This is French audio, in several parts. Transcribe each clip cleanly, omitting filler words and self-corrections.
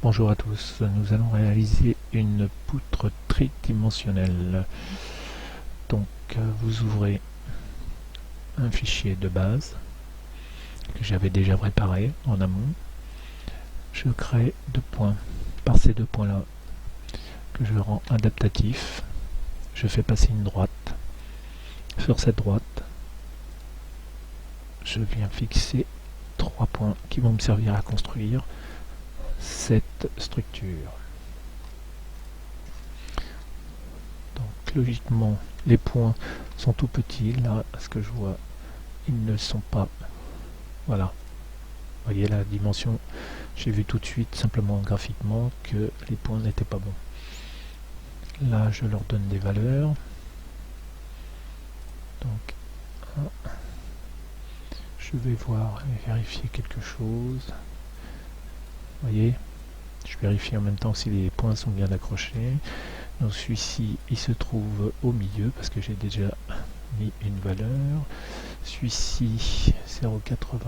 Bonjour à tous, nous allons réaliser une poutre tridimensionnelle. Donc vous ouvrez un fichier de base que j'avais déjà préparé en amont. Je crée deux points. Par ces deux points là que je rends adaptatifs, je fais passer une droite. Sur cette droite, je viens fixer trois points qui vont me servir à construire cette structure. Donc logiquement, les points sont tout petits. Là, ce que je vois, ils ne sont pas. Voilà. Vous voyez la dimension. J'ai vu tout de suite, simplement graphiquement, que les points n'étaient pas bons. Là, je leur donne des valeurs. Donc, je vais voir et vérifier quelque chose. Vous voyez, je vérifie en même temps si les points sont bien accrochés. Donc celui-ci, il se trouve au milieu parce que j'ai déjà mis une valeur. Celui-ci, 0,80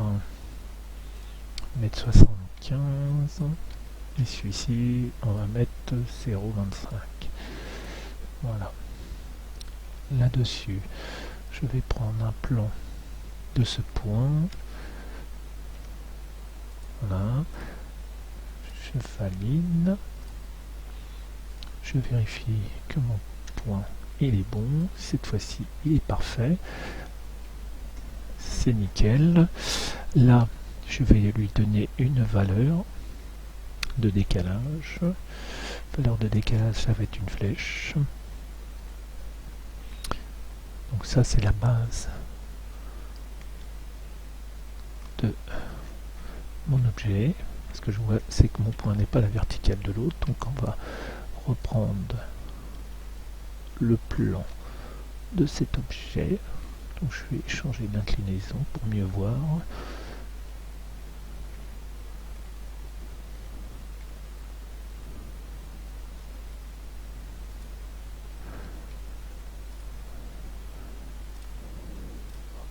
m75. Et celui-ci, on va mettre 0,25. Voilà. Là-dessus, je vais prendre un plan de ce point. Voilà. Je valide. Je vérifie que mon point il est bon. Cette fois-ci, il est parfait. C'est nickel. Là, je vais lui donner une valeur de décalage. Valeur de décalage, ça va être une flèche. Donc ça, c'est la base de mon objet. Ce que je vois, c'est que mon point n'est pas la verticale de l'autre. Donc on va reprendre le plan de cet objet. Donc je vais changer d'inclinaison pour mieux voir.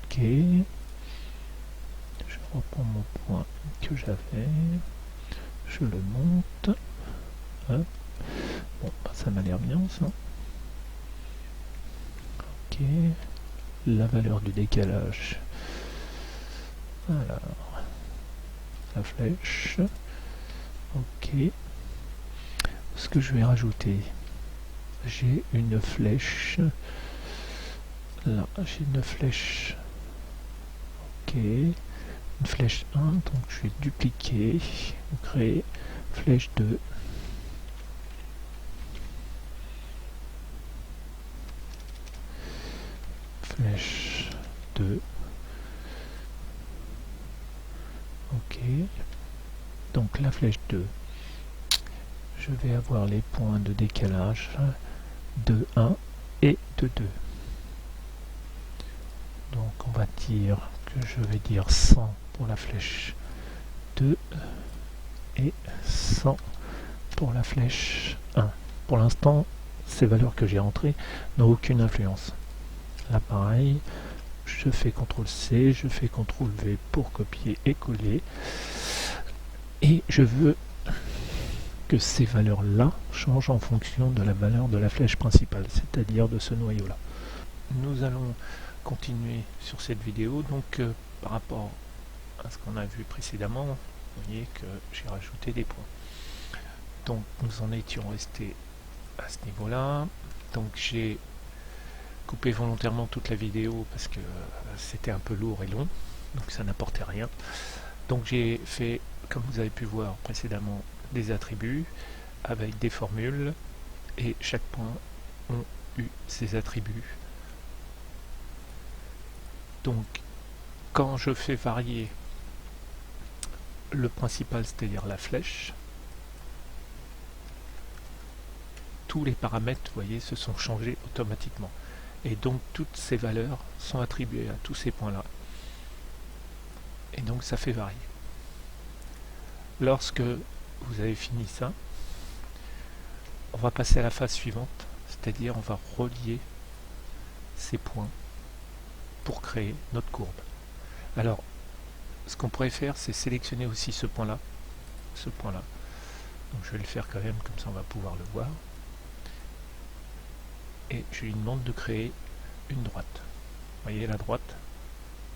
Ok. Je reprends mon point que j'avais. Je le monte. Hop. Bon, ça m'a l'air bien ça. Ok. La valeur du décalage. Alors, la flèche. Ok. Ce que je vais rajouter, j'ai une flèche. Là, j'ai une flèche. Ok. Une flèche 1, donc je vais dupliquer, créer flèche 2. Flèche 2. Ok. Donc la flèche 2, je vais avoir les points de décalage de 1 et de 2. Donc on va dire que je vais dire 100 pour la flèche 2 et 100 pour la flèche 1. Pour l'instant, ces valeurs que j'ai entrées n'ont aucune influence. Là pareil, je fais CTRL-C, je fais CTRL-V pour copier et coller. Et je veux que ces valeurs-là changent en fonction de la valeur de la flèche principale, c'est-à-dire de ce noyau-là. Nous allons continuer sur cette vidéo, donc par rapport à ce qu'on a vu précédemment, vous voyez que j'ai rajouté des points. Donc nous en étions restés à ce niveau-là. Donc j'ai coupé volontairement toute la vidéo parce que c'était un peu lourd et long, donc ça n'apportait rien. Donc j'ai fait, comme vous avez pu voir précédemment, des attributs avec des formules et chaque point ont eu ses attributs. Donc quand je fais varier le principal, c'est-à-dire la flèche, tous les paramètres, vous voyez, se sont changés automatiquement. Et donc toutes ces valeurs sont attribuées à tous ces points-là. Et donc ça fait varier. Lorsque vous avez fini ça, on va passer à la phase suivante, c'est-à-dire on va relier ces points pour créer notre courbe. Alors, ce qu'on pourrait faire, c'est sélectionner aussi ce point-là. Donc je vais le faire quand même, comme ça on va pouvoir le voir. Et je lui demande de créer une droite. Vous voyez la droite,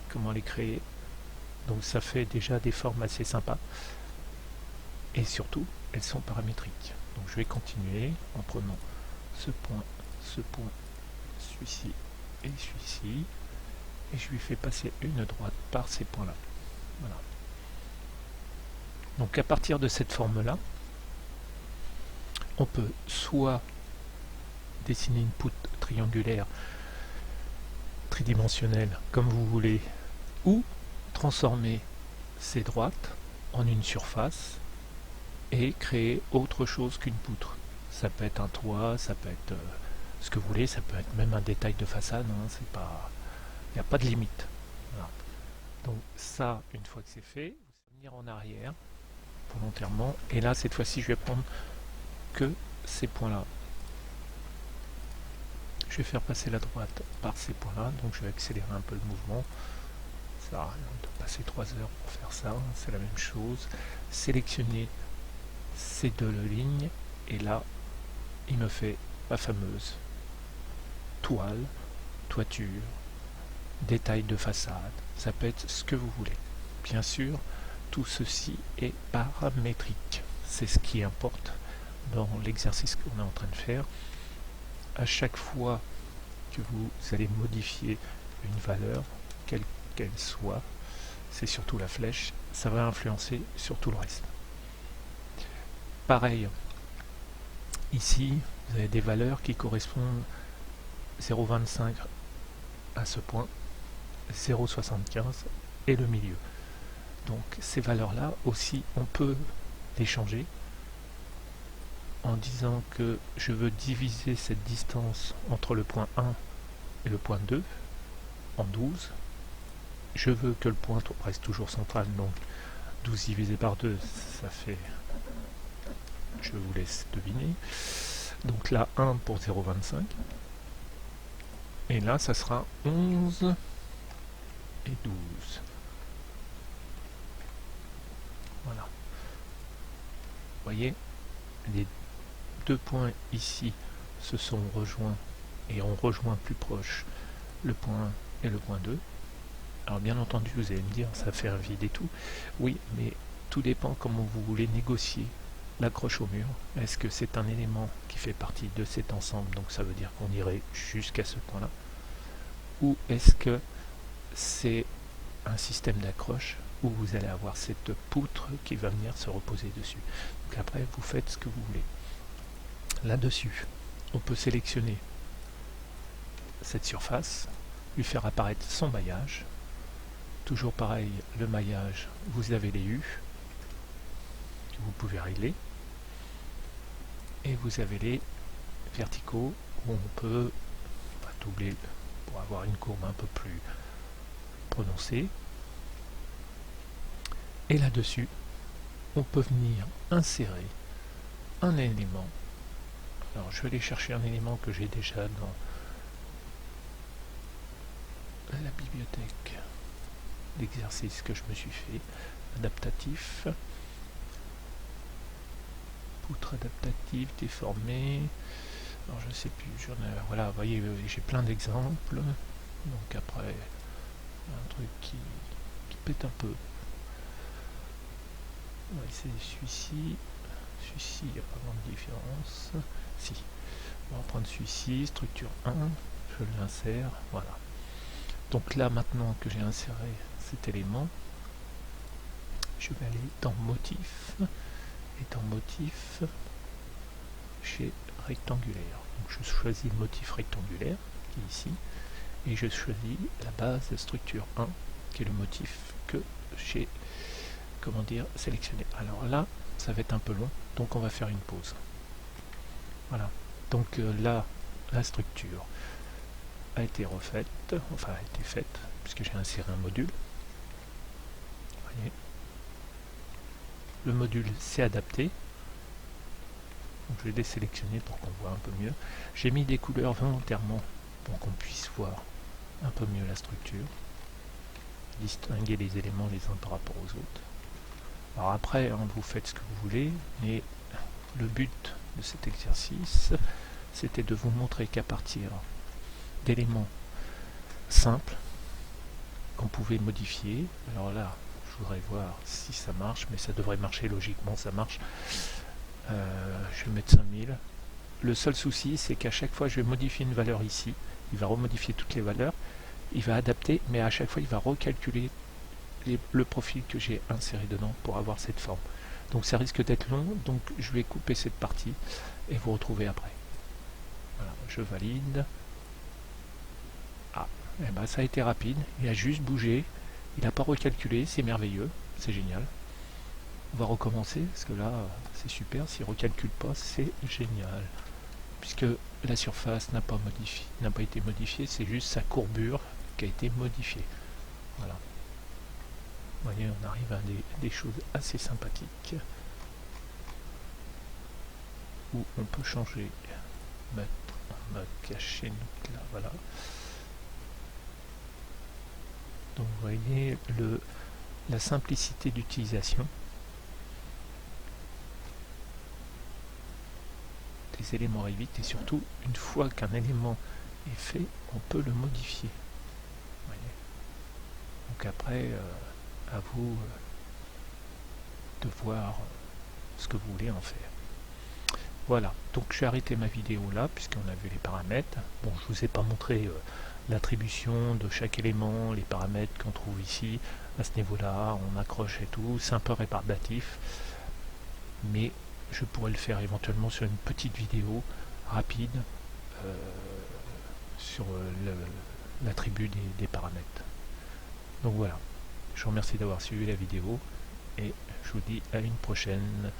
comment elle est créée. Donc ça fait déjà des formes assez sympas. Et surtout, elles sont paramétriques. Donc je vais continuer en prenant ce point, celui-ci et celui-ci. Et je lui fais passer une droite par ces points-là. Voilà. Donc à partir de cette forme-là, on peut soit dessiner une poutre triangulaire tridimensionnelle comme vous voulez, ou transformer ces droites en une surface et créer autre chose qu'une poutre. Ça peut être un toit, ça peut être ce que vous voulez, ça peut être même un détail de façade, hein, c'est pas, il n'y a pas de limite. Voilà. Donc ça, une fois que c'est fait, vous allez venir en arrière volontairement, et là cette fois-ci je vais prendre que ces points-là. Je vais faire passer la droite par ces points-là, donc je vais accélérer un peu le mouvement. Ça sert à rien de passer 3 heures pour faire ça, c'est la même chose. Sélectionner ces deux lignes, et là, il me fait ma fameuse toile, toiture, détail de façade. Ça peut être ce que vous voulez. Bien sûr, tout ceci est paramétrique. C'est ce qui importe dans l'exercice qu'on est en train de faire. À chaque fois que vous allez modifier une valeur, quelle qu'elle soit, c'est surtout la flèche, ça va influencer sur tout le reste. Pareil, ici, vous avez des valeurs qui correspondent 0,25 à ce point, 0,75 et le milieu. Donc ces valeurs-là aussi, on peut les changer en disant que je veux diviser cette distance entre le point 1 et le point 2 en 12. Je veux que le point reste toujours central, donc 12 divisé par 2, ça fait, je vous laisse deviner. Donc là, 1 pour 0,25. Et là, ça sera 11 et 12. Voilà. Vous voyez, les deux points ici se sont rejoints et ont rejoint plus proche le point 1 et le point 2. Alors bien entendu, vous allez me dire, ça fait un vide et tout. Oui, mais tout dépend comment vous voulez négocier l'accroche au mur. Est-ce que c'est un élément qui fait partie de cet ensemble, donc ça veut dire qu'on irait jusqu'à ce point-là, ou est-ce que c'est un système d'accroche où vous allez avoir cette poutre qui va venir se reposer dessus. Donc après, vous faites ce que vous voulez. Là-dessus, on peut sélectionner cette surface, lui faire apparaître son maillage. Toujours pareil, le maillage, vous avez les U, que vous pouvez régler. Et vous avez les verticaux, où on peut doubler pour avoir une courbe un peu plus prononcée. Et là-dessus, on peut venir insérer un élément. Alors je vais aller chercher un élément que j'ai déjà dans la bibliothèque d'exercice que je me suis fait, adaptatif, poutre adaptative, déformée, alors je sais plus, voilà, vous voyez, j'ai plein d'exemples, donc après, un truc qui pète un peu. Ouais, c'est celui-ci, il n'y a pas vraiment de différence, si, on va prendre celui-ci, structure 1, je l'insère, voilà. Donc là, maintenant que j'ai inséré cet élément, je vais aller dans motif, et dans motif, chez rectangulaire. Donc je choisis le motif rectangulaire, qui est ici, et je choisis la base de structure 1, qui est le motif que j'ai, comment dire, sélectionné. Alors là, ça va être un peu long, donc on va faire une pause. Voilà. Donc là, la structure a été refaite, enfin a été faite, puisque j'ai inséré un module. Vous voyez. Le module s'est adapté. Donc, je vais désélectionner pour qu'on voit un peu mieux. J'ai mis des couleurs volontairement pour qu'on puisse voir un peu mieux la structure, distinguer les éléments les uns par rapport aux autres. Alors après, hein, vous faites ce que vous voulez, mais le but de cet exercice, c'était de vous montrer qu'à partir d'éléments simples qu'on pouvait modifier, alors là je voudrais voir si ça marche, mais ça devrait marcher logiquement, ça marche. Je vais mettre 5000. Le seul souci, c'est qu'à chaque fois je vais modifier une valeur ici, il va remodifier toutes les valeurs, il va adapter, mais à chaque fois il va recalculer le profil que j'ai inséré dedans pour avoir cette forme. Donc ça risque d'être long, donc je vais couper cette partie et vous retrouver après. Voilà, je valide. Ah, et ben ça a été rapide, il a juste bougé, il n'a pas recalculé, c'est merveilleux, c'est génial. On va recommencer, parce que là, c'est super, s'il ne recalcule pas, c'est génial. Puisque la surface n'a pas été modifiée, c'est juste sa courbure qui a été modifiée. Voilà. Vous voyez, on arrive à des choses assez sympathiques. Où on peut changer, mettre, on va cacher donc là, voilà. Donc vous voyez la simplicité d'utilisation des éléments Revit, et surtout une fois qu'un élément est fait, on peut le modifier. Vous voyez. Donc après, à vous de voir ce que vous voulez en faire. Voilà, donc je vais arrêter ma vidéo là, puisqu'on a vu les paramètres. Bon, je vous ai pas montré l'attribution de chaque élément, les paramètres qu'on trouve ici, à ce niveau-là, on accroche et tout, c'est un peu rébarbatif, mais je pourrais le faire éventuellement sur une petite vidéo rapide sur l'attribut des paramètres. Donc voilà, je vous remercie d'avoir suivi la vidéo et je vous dis à une prochaine.